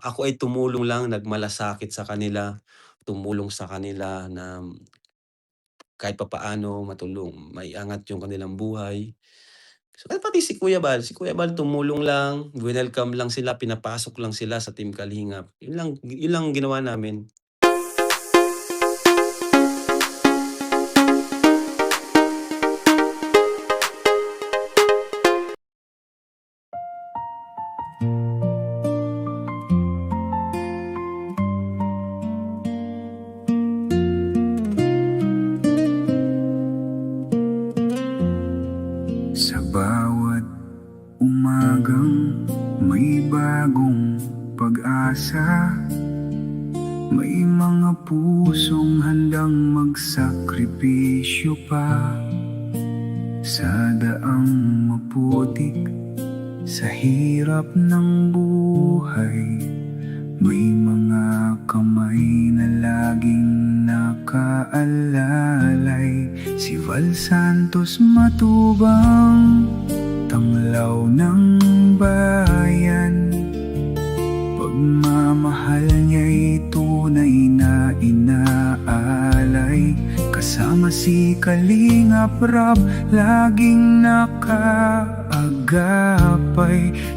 ako ay tumulong lang, nagmalasakit sa kanila, tumulong sa kanila na kahit papaano maiangat yung kanilang buhay. So, at pati si Kuya Bal tumulong lang, winelcome lang sila, pinapasok lang sila sa Team Kalingap. Yun lang ginawa namin. Sa bawat umagang may bagong pag-asa, may mga pusong handang magsakripisyo pa. Sa daang maputik, sa hirap ng buhay, may mga kamay na laging nakaalalay. Si Val Santos Matubang, tanglaw ng bayan, pagmamahal niya'y tunay na inaalay. Kasama si Kalingap Rap, laging nakaagapay.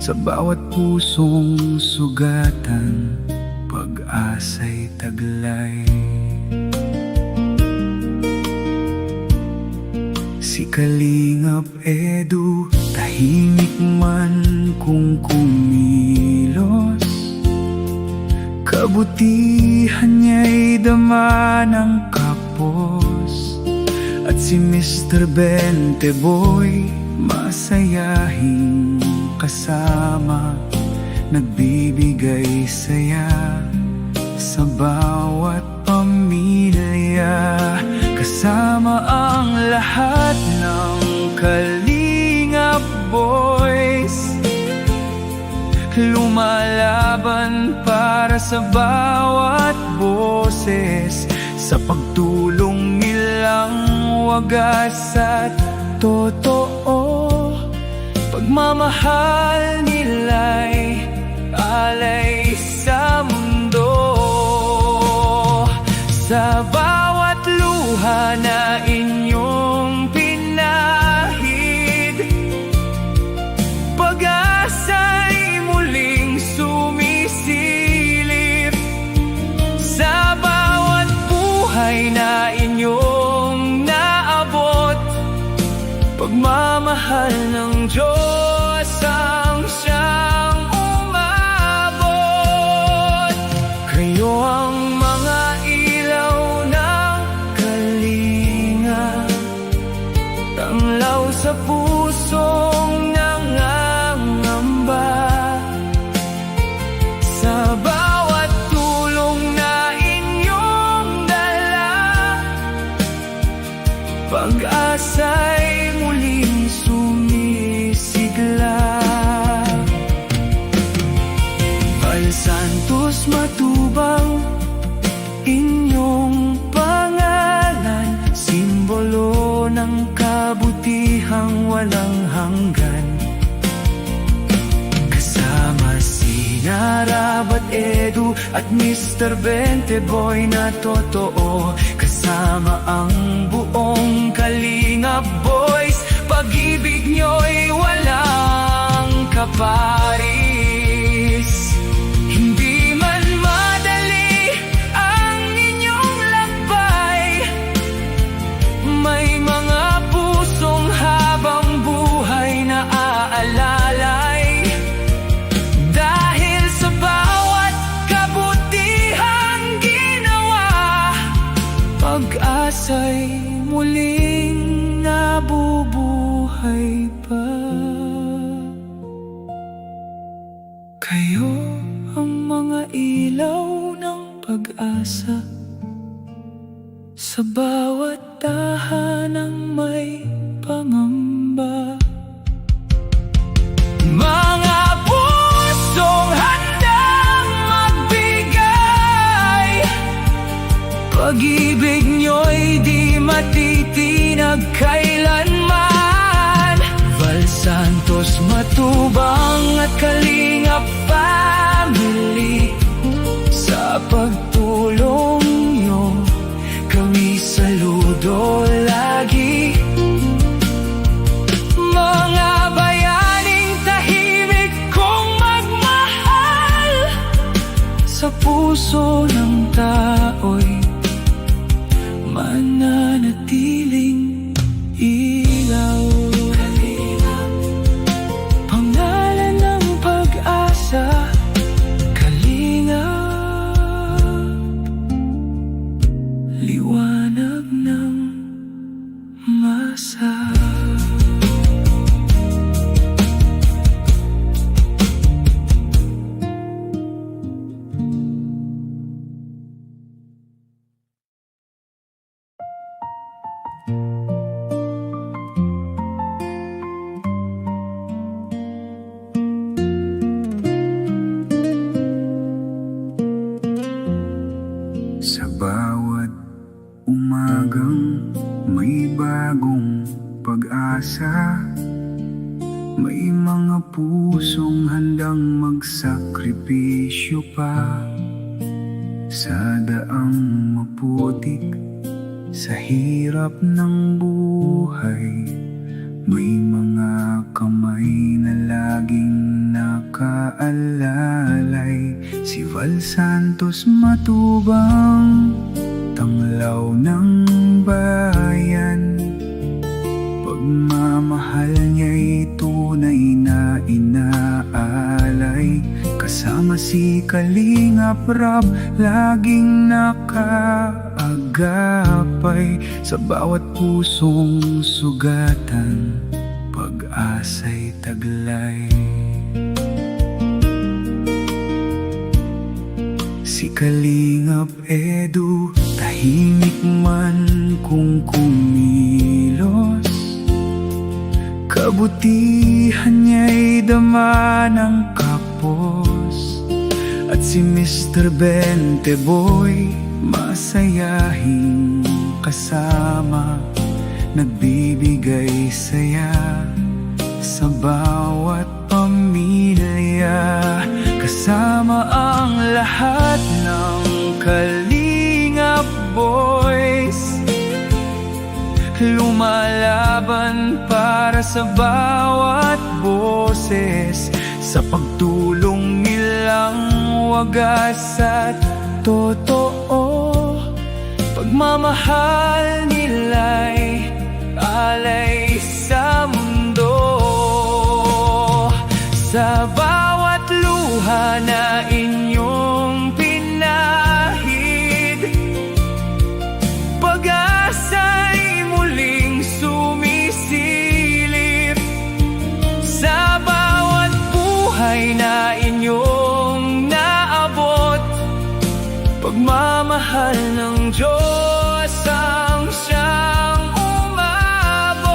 Sa bawat pusong sugatan, pag-asa'y taglay. Si Kalingap Edu, tahimik man kung kumilos, kabutihan niya'y dama ng kapos. At si Mr. Bente Boy, masayahing kasama, nagbibigay saya sa bawat pamilya. Kasama ang lahat ng Kalingap Boys, lumalaban para sa bawat boses. Sa pagtulong nilang wagas at totoo, pagmamahal nila'y alay sa mundo. Sa bawat luha na inyong pinahid, pag-asa'y muling sumisilip. Sa bawat buhay na inyong naabot, pagmamahal ng Diyos ang siyang umabot. Kayo ang mga ilaw ng Kalingap, tanglaw sa pusong nangangamba. Sa bawat tulong na inyong dala, pag-asa'y muling sumisigla. Val Santos Matubang, inyong pangalan, simbolo ng kabutihang walang hanggan. Kasama si Narab at Edu at Mr. Bente Boy na totoo, kasama ang buong Kalingap Boys. Pag-ibig nyo'y walang kaparis. Hindi man madali ang inyong lakbay, may mga pusong habang buhay na aalalay. Dahil sa bawat kabutihang ginawa, pag-asa'y muling nabubuhay pa. Kayo ang mga ilaw ng pag-asa, sa bawat tahanang may pangamba. Mga pusong handang magbigay, pag-ibig nyo'y di matitinag kailanman. Val Santos Matubang at Kalingap Family, puso ng tao'y mananatiling ilaw. Pangalan ng pag-asa, Kalingap, liwanag ng masa. Sa bawat umagang may bagong pag-asa, may mga pusong handang magsakripisyo pa sa daang maputik. Sa hirap ng buhay, may mga kamay na laging nakaalalay. Si Val Santos Matubang, tanglaw ng bayan. Pagmamahal niya'y tunay na inaalay. Kasama si Kalingap Rab, laging nakaagapay. Sa bawat pusong sugatan, pag-asa'y taglay. Si Kalingap Edu, tahimik man kung kumilos, kabutihan niya'y dama ng kapos. At si Mr. Bente Boy, masayahing kasama, nagbibigay saya sa bawat pamilya. Kasama ang lahat ng Kalingap Boys, lumalaban para sa bawat boses. Sa pagtulong nilang wagas at totoo, pagmamahal nila'y alay sa mundo. Sa bawat luha na inyong pinahid, pag-asa'y muling sumisilip. Sa bawat buhay na inyong naabot, pagmamahal ng Diyos ang siyang umabot.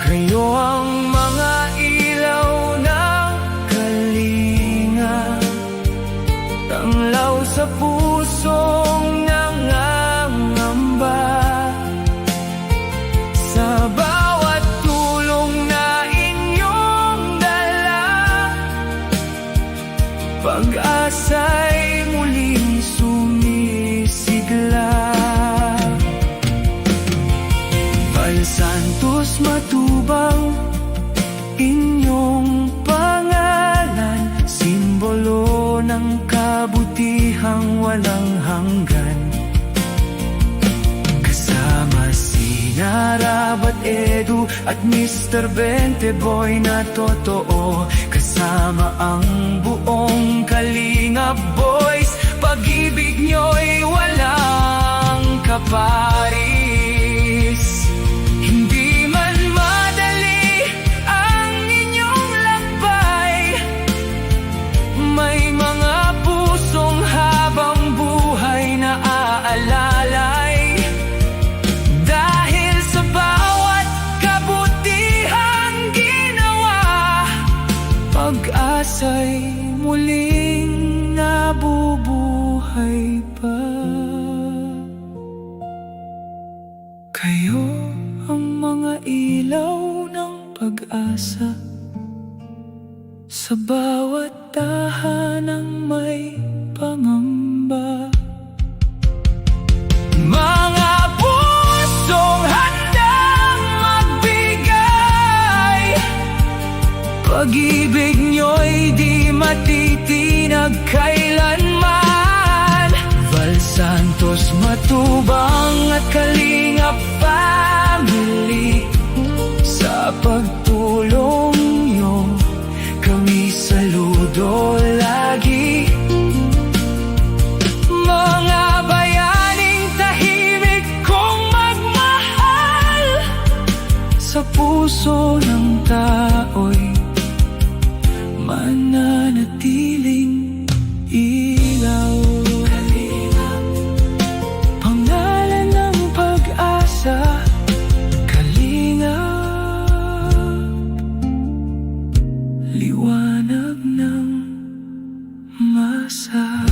Kayo ang mga ilaw ng Kalingap, tanglaw sa pusong nangangamba. Sa bawat tulong na inyong dala, pag-asa'y muling sumisigla. Val Santos Matubang, inyong pangalan, simbolo ng kabutihang walang hanggan. Kasama si Narab at Edu at Mr. Bente Boy na totoo. Kasama ang buong Kalingap Boys, pag-ibig nyo'y walang kaparis. Hindi man madali ang inyong lakbay, may mga pusong habang buhay na aalalay. Dahil sa bawat kabutihang ginawa, pag-asa'y muling nabubuhay pa. Kayo ang mga ilaw ng pag-asa, sa bawat tahanang may pangamba. Mga pusong handang magbigay, pag-ibig nyo'y di matitinag kailanman. Matubang at Kalingap family, sa pagtulong nyo kami saludo lagi. Mga bayaning tahimik kong magmahal, sa puso ng tao'y mananatiling ilaw. Pangalan ng pag-asa, Kalingap, liwanag ng masa.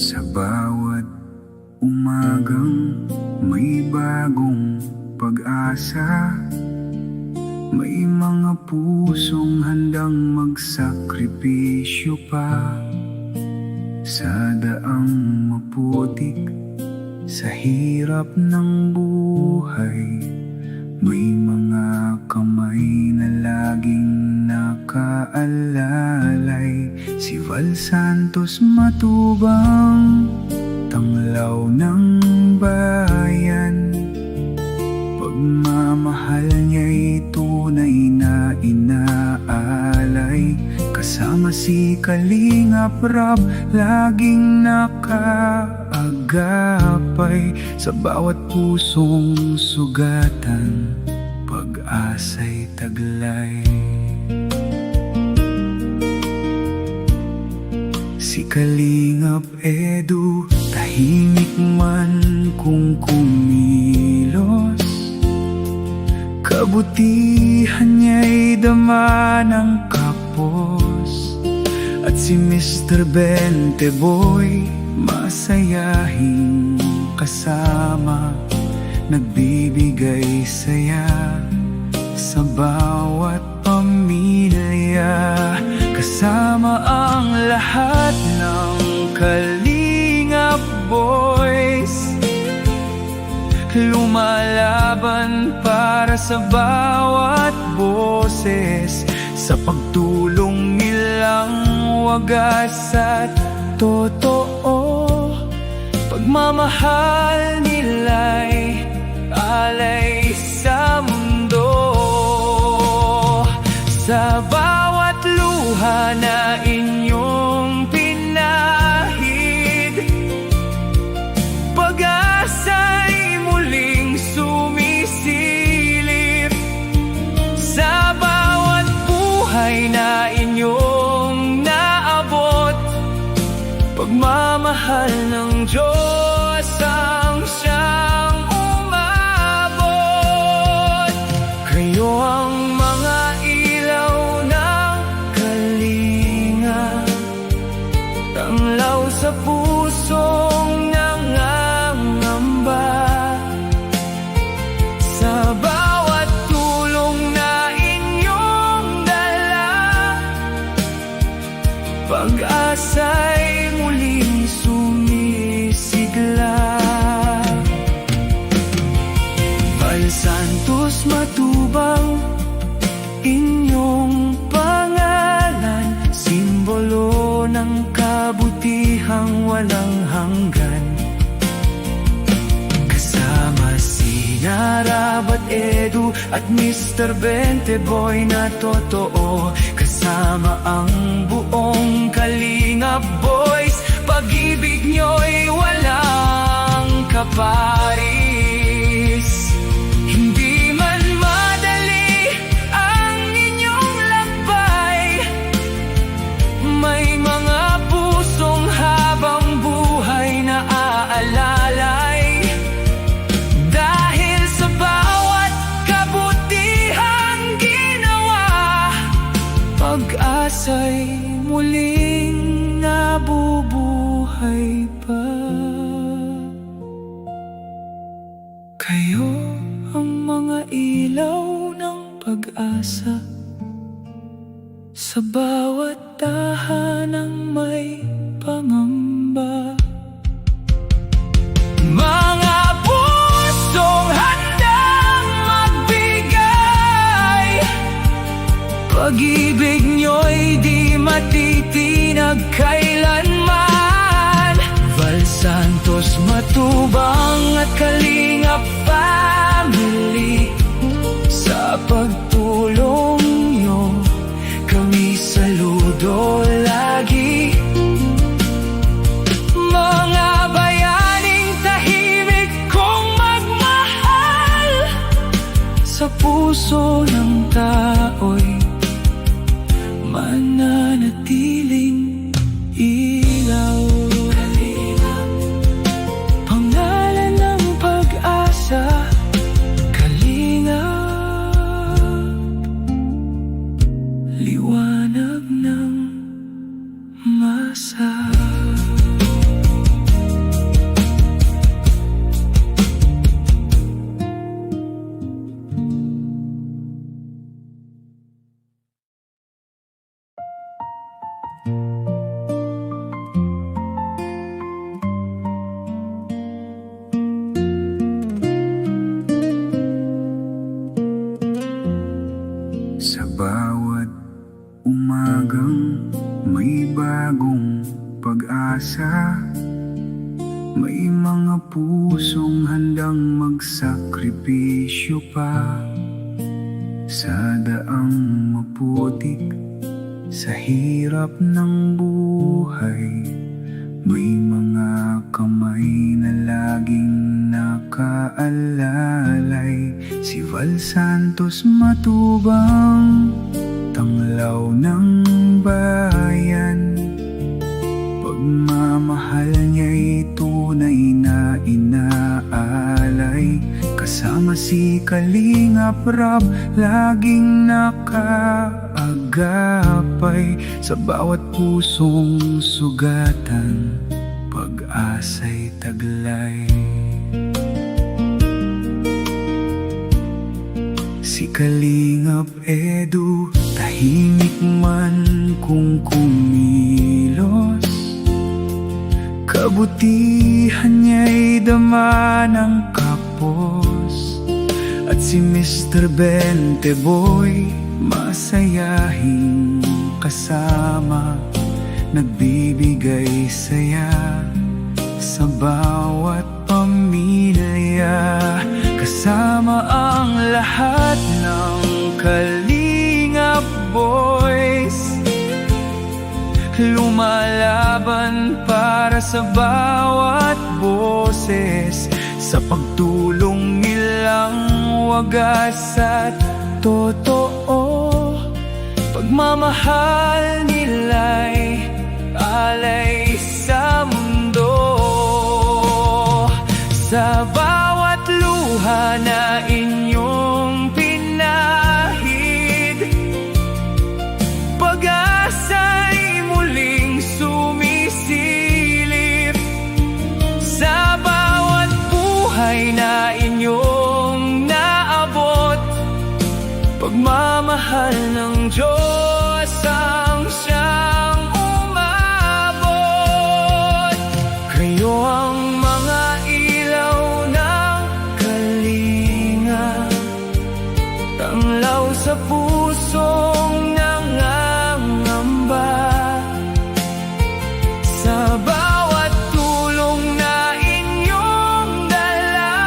Sa bawat umagang may bagong pag-asa, may mga pusong handang magsakripisyo pa. Sa daang maputik, sa hirap ng buhay, may mga kamay na laging nakaalalay. Si Val Santos Matubang, tanglaw ng bayan, pagmamahal niya'y tunay na inaalay. Kasama si Kalingap Rap, laging nakaagapay. Sa bawat pusong sugatan, pag-asa'y taglay. Si Kalingap Edu, tahimik man kung kumilos, kabutihan niya'y dama ng kapos. At si Mr. Bente Boy, masayahing kasama, nagbibigay saya sa bawat pamilya. Kasama ang lahat ng Kalingap Boys, lumalaban para sa bawat boses, sa pagtulong nilang wagas at totoo. Pagmamahal nila'y alay sa mundo. Sa bawat luha na inyong pinahid, pag-asa'y muling sumisilip. Sa bawat buhay na inyong naabot, pagmamahal ng Diyos ang siyang umabot. Kayo ang mga ilaw ng Kalingap, tanglaw sa pusong nangangamba. Sa bawat tulong na inyong dala, pag-asa'y muling sumisigla. Val Santos Matubang, inyong pangalan, simbolo ng kabutihang walang hanggan. Kasama si Narab at Edu at Mr. Bente Boy na totoo. Kasama ang buong Kalingap Boys, pag-ibig nyo'y walang kaparis. Hindi man madali ang inyong lakbay, may mga pusong habang buhay na aalalay. Dahil sa bawat kabutihang ginawa, pag-asa'y muling nabubuhay pa. Kayo ang mga ilaw ng pag-asa, Sa bawat tahanang may pangamba. Mga pusong handang magbigay, pag-ibig nyo'y di matitinag kailanman. Val Santos Matubang at Kalingap family, sa pagtulong nyo kami saludo lagi. Mga bayaning tahimik kong magmahal, sa puso ng tao'y mananatiling ilaw. Pangalan ng pag-asa, Kalingap, liwanag ng masa. Sa bawat umagang may bagong pag-asa, may mga pusong handang magsakripisyo pa. Sa daang maputik, sa hirap ng buhay, may mga kamay na laging nakaalalay. Si Val Santos Matubang, tanglaw ng bayan, pagmamahal niya'y tunay na inaalay. Kasama si Kalingap Rab, laging nakaagapay. Sa bawat pusong sugatan, pag-asa'y taglay. Si Kalingap Edu, tahimik man kung kumilos, kabutihan niya'y dama ng kapos. At si Mr. Bente Boy, masayahing kasama, nagbibigay saya sa bawat pamilya. Kasama ang lahat ng Kalingap Boys, lumalaban para sa bawat boses. Sa pagtulong nilang wagas at totoo, pagmamahal nila'y alay sa mundo. Sa bawat luha na inyong pinahid, pag-asa'y muling sumisilip. Sa bawat buhay na inyong naabot, pagmamahal ng Diyos ang siyang umabot. Kayo ang mga ilaw ng Kalingap, tanglaw sa pusong nangangamba. Sa bawat tulong na inyong dala,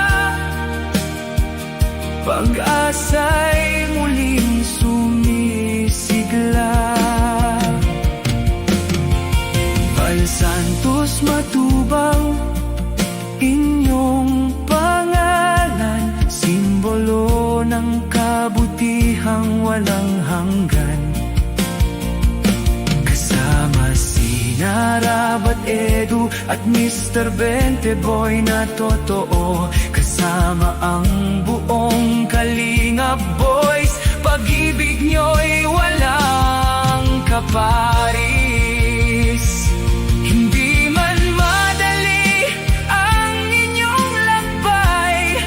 pag-asa'y muling sumisigla. Val Santos Matubang, inyong pangalan, simbolo ng kabutihang walang hanggan. Kasama si Narab at Edu at Mr. Bente Boy na totoo, kasama ang buong Kalingap Boys. Pag-ibig nyo'y walang kaparis. Hindi man madali ang inyong lakbay,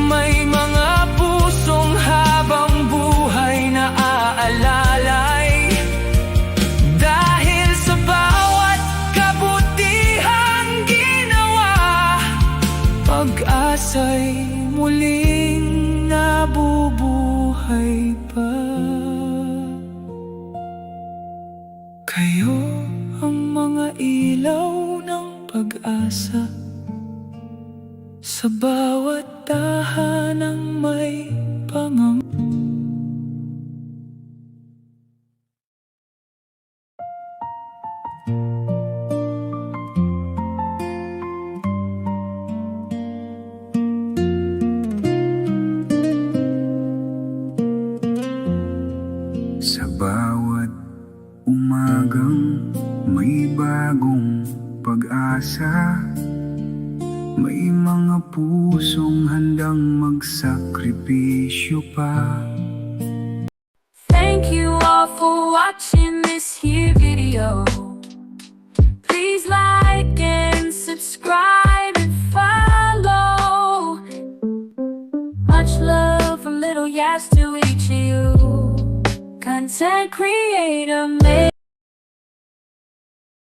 may mga pusong habang buhay na aalala. ay muling nabubuhay pa. Kayo ang mga ilaw ng pag-asa sa bawat tahanang may pangamba. Sa bawat umagang may bagong pag-asa, may mga pusong handang magsakripisyo pa. Thank you all for watching this here video. Please like and subscribe and follow. Much love from Little Yas to each of you. Content creator,